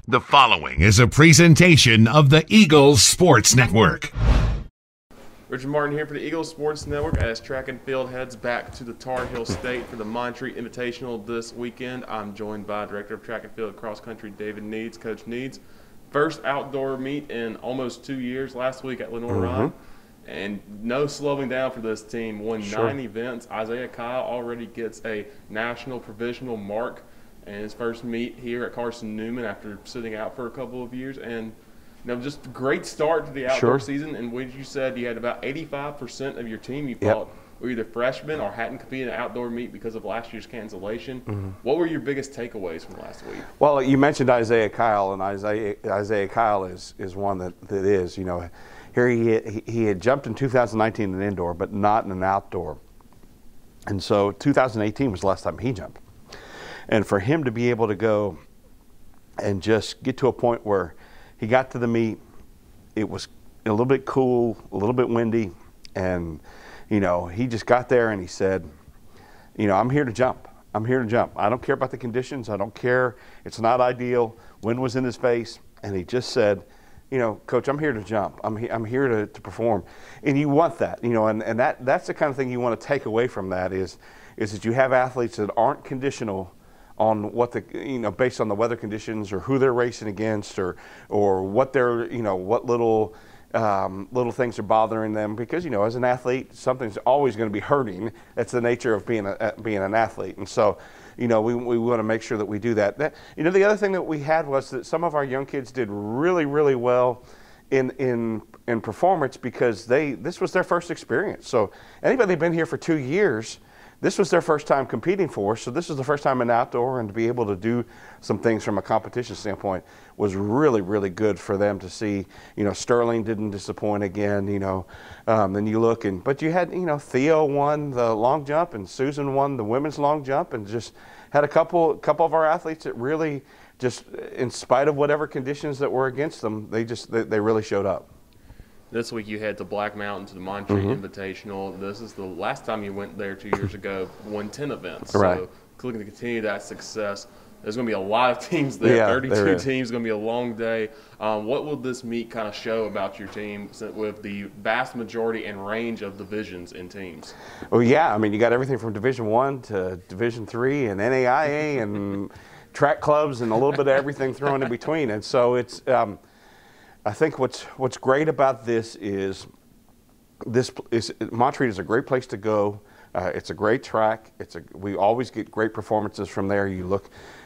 The following is a presentation of the Eagles Sports Network. Richard Martin here for the Eagles Sports Network as track and field heads back to the Tar Heel State for the Montreat Invitational this weekend. I'm joined by Director of Track and Field Cross Country David Needs. Coach Needs, first outdoor meet in almost 2 years last week at Lenoir-Rhyne. And no slowing down for this team. Won 9 events. Isaiah Kyle already gets a national provisional mark in his first meet here at Carson-Newman after sitting out for a couple of years. And just a great start to the outdoor season. And when you said you had about 85% of your team you thought were either freshmen or hadn't competed in an outdoor meet because of last year's cancellation. What were your biggest takeaways from last week? Well, you mentioned Isaiah Kyle, and Isaiah Kyle is one that is, here he had jumped in 2019 in indoor, but not in an outdoor. And so 2018 was the last time he jumped. And for him to be able to go and just get to a point where he got to the meet, it was a little bit cool, a little bit windy, and, he just got there and he said, I'm here to jump. I'm here to jump. I don't care about the conditions. I don't care. It's not ideal. Wind was in his face, and he just said, Coach, I'm here to jump. I'm here to perform. And you want that, and that's the kind of thing you want to take away from that is that you have athletes that aren't conditional on what based on the weather conditions or who they're racing against or what they're, what little things are bothering them, because, as an athlete, something's always going to be hurting. That's the nature of being an athlete. And so, we want to make sure that we do that. The other thing that we had was that some of our young kids did really, really well in performance because this was their first experience. So anybody that's been here for 2 years, this was their first time competing for us, so this was the first time in outdoor, and to be able to do some things from a competition standpoint was really, really good for them to see. Sterling didn't disappoint again, then you look, but you had, Theo won the long jump and Susan won the women's long jump, and just had a couple of our athletes that really just, in spite of whatever conditions that were against them, they really showed up. This week you head to Black Mountain to the Montreat Invitational. This is the last time you went there 2 years ago, won 10 events. Right. So looking to continue that success. There's going to be a lot of teams there, yeah, 32 teams, going to be a long day. What will this meet kind of show about your team with the vast majority and range of divisions in teams? Well, yeah, you got everything from Division I to Division III and NAIA and track clubs and a little bit of everything thrown in between. And so it's I think what's great about this is Montreat is a great place to go. It's a great track. We always get great performances from there.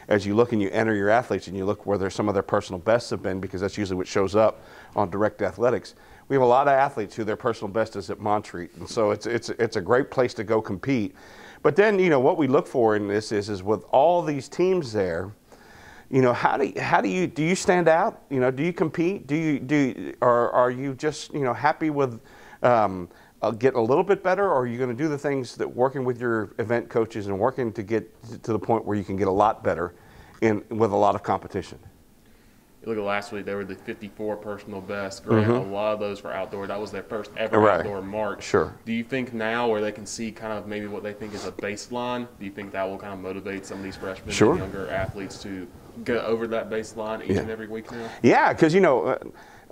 As you look and you enter your athletes and you look where some of their personal bests have been, because that's usually what shows up on Direct Athletics. We have a lot of athletes who their personal best is at Montreat, and so it's a great place to go compete. But then what we look for in this is with all these teams there. How do you stand out? Do you compete? Or are you just happy with getting a little bit better, or are you going to do the things that working with your event coaches and working to get to the point where you can get a lot better with a lot of competition? You look at last week, they were the 54 personal best. Granted, a lot of those for outdoor. That was their first ever outdoor mark. Sure. Do you think now, where they can see kind of maybe what they think is a baseline, do you think that will kind of motivate some of these freshmen and younger athletes to go over that baseline each and every week now? Yeah, because,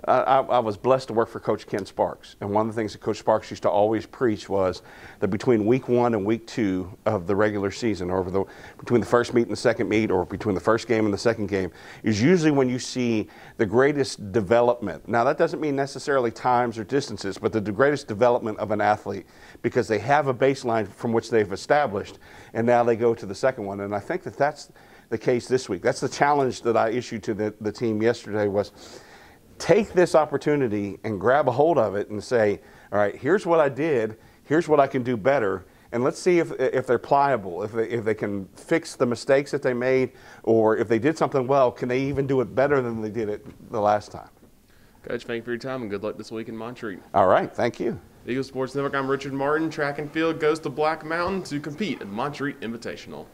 I was blessed to work for Coach Ken Sparks. And one of the things that Coach Sparks used to always preach was that between week 1 and week 2 of the regular season, or between the first meet and the second meet, or between the first game and the second game, is usually when you see the greatest development. Now, that doesn't mean necessarily times or distances, but the greatest development of an athlete, because they have a baseline from which they've established, and now they go to the second one. And I think that's the case this week. That's the challenge that I issued to the team yesterday was, take this opportunity and grab a hold of it and say, all right, here's what I did, here's what I can do better, and let's see if they're pliable, if they can fix the mistakes that they made, or if they did something well, can they even do it better than they did it the last time? Coach, thank you for your time, and good luck this week in Montreat. All right, thank you. Eagles Sports Network, I'm Richard Martin. Track and field goes to Black Mountain to compete at Montreat Invitational.